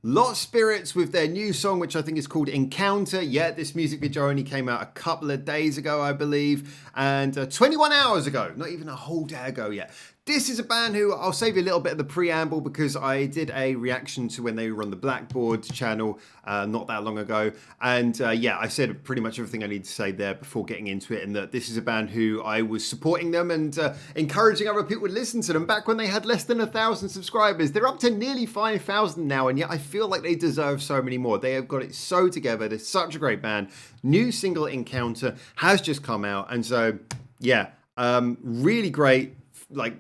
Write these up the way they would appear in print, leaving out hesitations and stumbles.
Lot Spirits with their new song, which I think is called Encounter. Yeah, this music video only came out a couple of days ago, I believe, and 21 hours ago, not even a whole day ago yet. This is a band who, I'll save you a little bit of the preamble because I did a reaction to when they were on the Blackboard channel not that long ago. And yeah, I said pretty much everything I need to say there before getting into it. And that this is a band who I was supporting them and encouraging other people to listen to them back when they had less than 1,000 subscribers. They're up to nearly 5,000 now. And yet I feel like they deserve so many more. They have got it so together. They're such a great band. New single Encounter has just come out. And so, yeah, really great, like,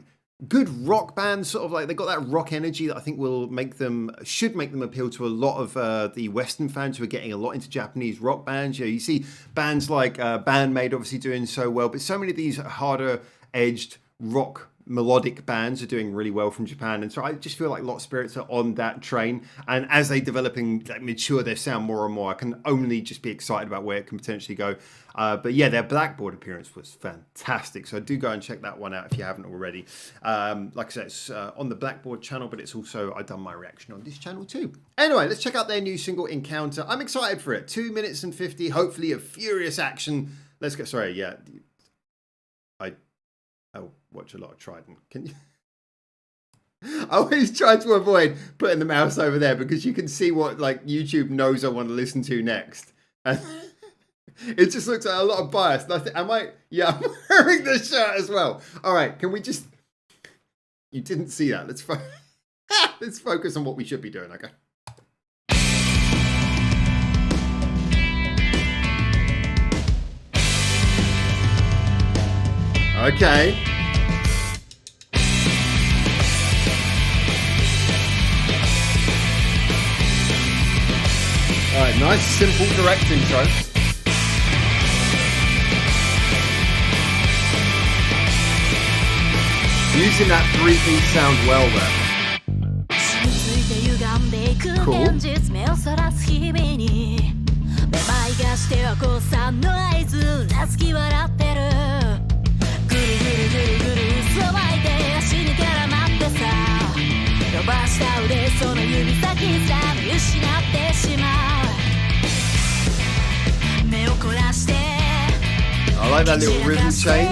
good rock band, sort of like they got that rock energy that I think should make them appeal to a lot of the Western fans who are getting a lot into Japanese rock bands. You see bands like Bandmate obviously doing so well, but so many of these harder edged rock melodic bands are doing really well from Japan, and so I just feel like Lot Spirits are on that train, and as they develop and mature their sound more and more, I can only just be excited about where it can potentially go. But yeah, their Blackboard appearance was fantastic, so do go and check that one out if you haven't already. Like I said, it's on the Blackboard channel, but it's also, I've done my reaction on this channel too. Anyway, let's check out their new single Encounter. I'm excited for it. 2 minutes and 50, hopefully of furious action. Let's get, sorry, yeah, I watch a lot of Trident. Can you? I always try to avoid putting the mouse over there because you can see what like YouTube knows I want to listen to next. And it just looks like a lot of bias. Yeah, I'm wearing this shirt as well. All right, can we just? You didn't see that. Let's focus on what we should be doing. Okay. Okay. Alright, nice, simple, direct intro. Using that 3-piece sound well there. Cool. I like that little rhythm change.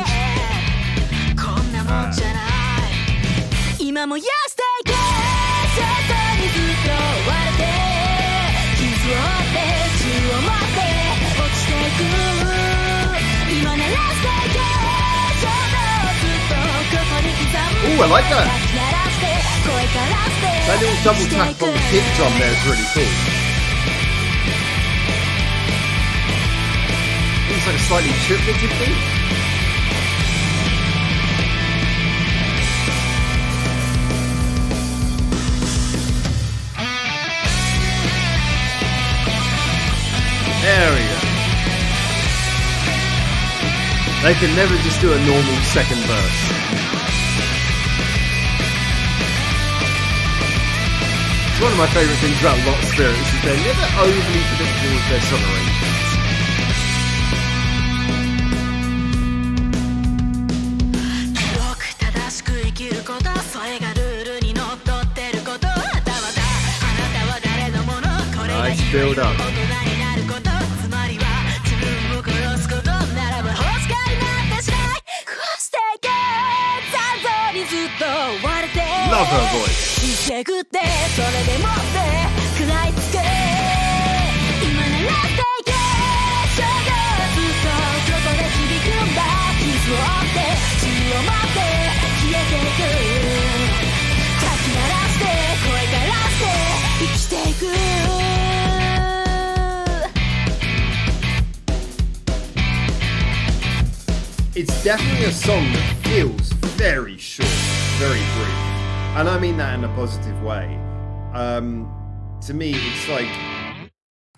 Ooh, I like that. That little double tap on the kick drum there is really cool. It's like a slightly triplated beat. There we go. They can never just do a normal second verse. One of my favourite things about Lot Spirits is they're never overly predictable with their song arrangements. Nice build up. Love her voice. It's definitely a song that feels very short, very brief. And I mean that in a positive way. To me, it's like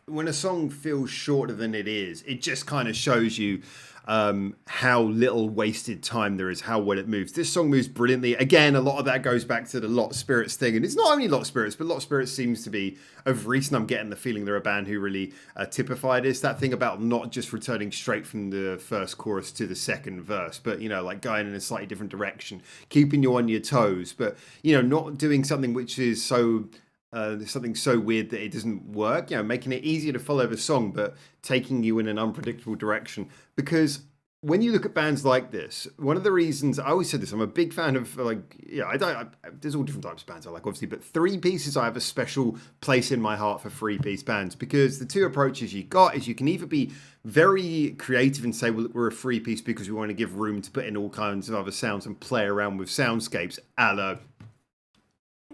when a song feels shorter than it is, it just kind of shows you how little wasted time there is, how well it moves. This song moves brilliantly. Again, a lot of that goes back to the Lot Spirits thing. And it's not only Lot Spirits, but Lot Spirits seems to be, of recent, I'm getting the feeling they're a band who really typify this. That thing about not just returning straight from the first chorus to the second verse, but, you know, like going in a slightly different direction, keeping you on your toes, but, you know, not doing something which is so There's something so weird that it doesn't work, making it easier to follow the song, but taking you in an unpredictable direction. Because when you look at bands like this, one of the reasons I always said this, I'm a big fan of there's all different types of bands I like, obviously, but three pieces I have a special place in my heart for three-piece bands, because the two approaches you got is you can either be very creative and say, well, look, we're a three-piece because we want to give room to put in all kinds of other sounds and play around with soundscapes, a la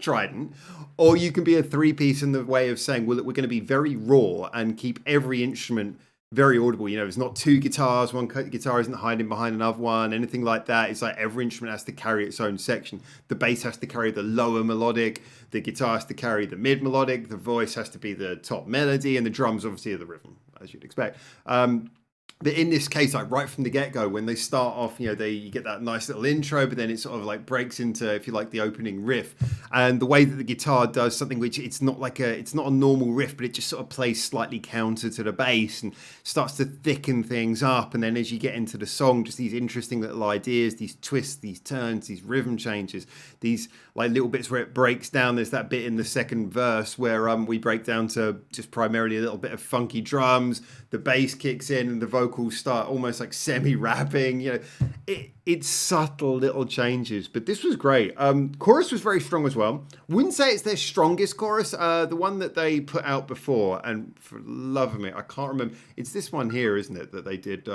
Trident, or you can be a three-piece in the way of saying, well, look, we're going to be very raw and keep every instrument very audible. It's not two guitars, one guitar isn't hiding behind another one, anything like that. It's like every instrument has to carry its own section. The bass has to carry the lower melodic, the guitar has to carry the mid melodic, the voice has to be the top melody, and the drums obviously are the rhythm, as you'd expect. But in this case, like right from the get-go, when they start off, you get that nice little intro, but then it sort of like breaks into, if you like, the opening riff. And the way that the guitar does something which it's not a normal riff, but it just sort of plays slightly counter to the bass and starts to thicken things up. And then as you get into the song, just these interesting little ideas, these twists, these turns, these rhythm changes, these like little bits where it breaks down. There's that bit in the second verse where we break down to just primarily a little bit of funky drums. The bass kicks in and the vocals start almost like semi-rapping. It's subtle little changes, but this was great. Chorus was very strong as well. Wouldn't say it's their strongest chorus. The one that they put out before, and for love of me, I can't remember. It's this one here, isn't it, that they did?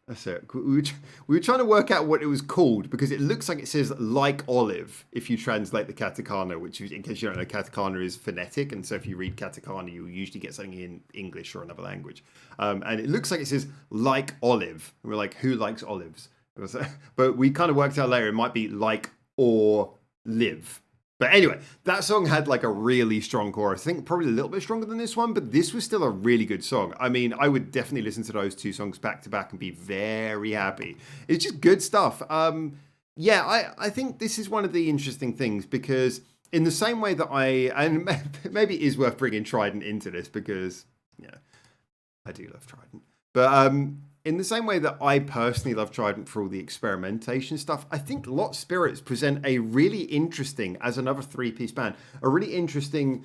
That's it. We were trying to work out what it was called because it looks like it says "like olive" if you translate the katakana, which, in case you don't know, katakana is phonetic, and so if you read katakana, you'll usually get something in English or another language. And it looks like it says "like olive." And we're like, who likes olives? But we kind of worked out later it might be "like or live." But anyway, that song had like a really strong chorus. I think probably a little bit stronger than this one, but this was still a really good song. I mean, I would definitely listen to those two songs back to back and be very happy. It's just good stuff. I think this is one of the interesting things because in the same way that and maybe it is worth bringing Trident into this because, I do love Trident. But in the same way that I personally love Trident for all the experimentation stuff, I think SPiRiTS present a really interesting, as another three-piece band, a really interesting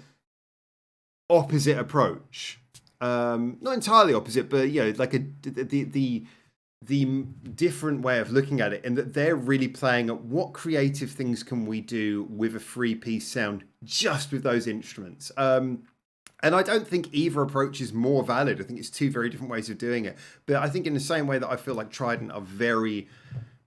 opposite approach. Not entirely opposite, but like the different way of looking at it, and that they're really playing at what creative things can we do with a three-piece sound just with those instruments. And I don't think either approach is more valid. I think it's two very different ways of doing it. But I think in the same way that I feel like Trident are very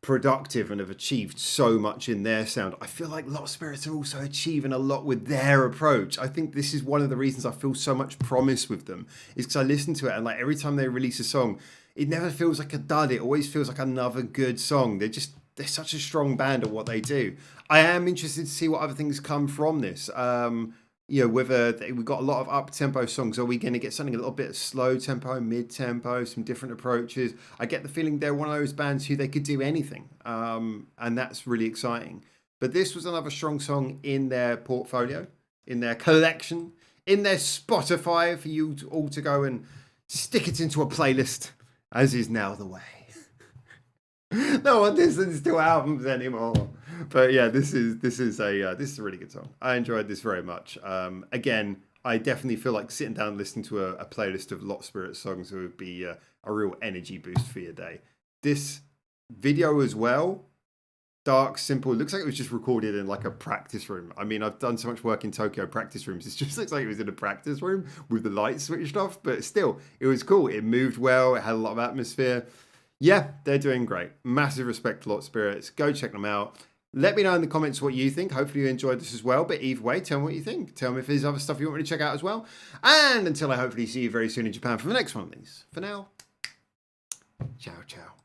productive and have achieved so much in their sound, I feel like SPiRiTS are also achieving a lot with their approach. I think this is one of the reasons I feel so much promise with them, is because I listen to it and like every time they release a song, it never feels like a dud. It always feels like another good song. They're such a strong band at what they do. I am interested to see what other things come from this. Whether we've got a lot of up-tempo songs, are we going to get something a little bit slow tempo, mid-tempo, some different approaches? I get the feeling they're one of those bands who they could do anything, and that's really exciting. But this was another strong song in their portfolio, in their collection, in their Spotify for you all to go and stick it into a playlist, as is now the way. No one listens to albums anymore. But yeah, this is a really good song. I enjoyed this very much. Again, I definitely feel like sitting down and listening to a playlist of SPiRiTS songs would be a real energy boost for your day. This video as well, dark, simple. It looks like it was just recorded in like a practice room. I mean, I've done so much work in Tokyo practice rooms. It just looks like it was in a practice room with the lights switched off. But still, it was cool. It moved well. It had a lot of atmosphere. Yeah, they're doing great. Massive respect to SPiRiTS. Go check them out. Let me know in the comments what you think. Hopefully you enjoyed this as well. But either way, tell me what you think. Tell me if there's other stuff you want me to check out as well. And until I hopefully see you very soon in Japan for the next one of these. For now, ciao, ciao.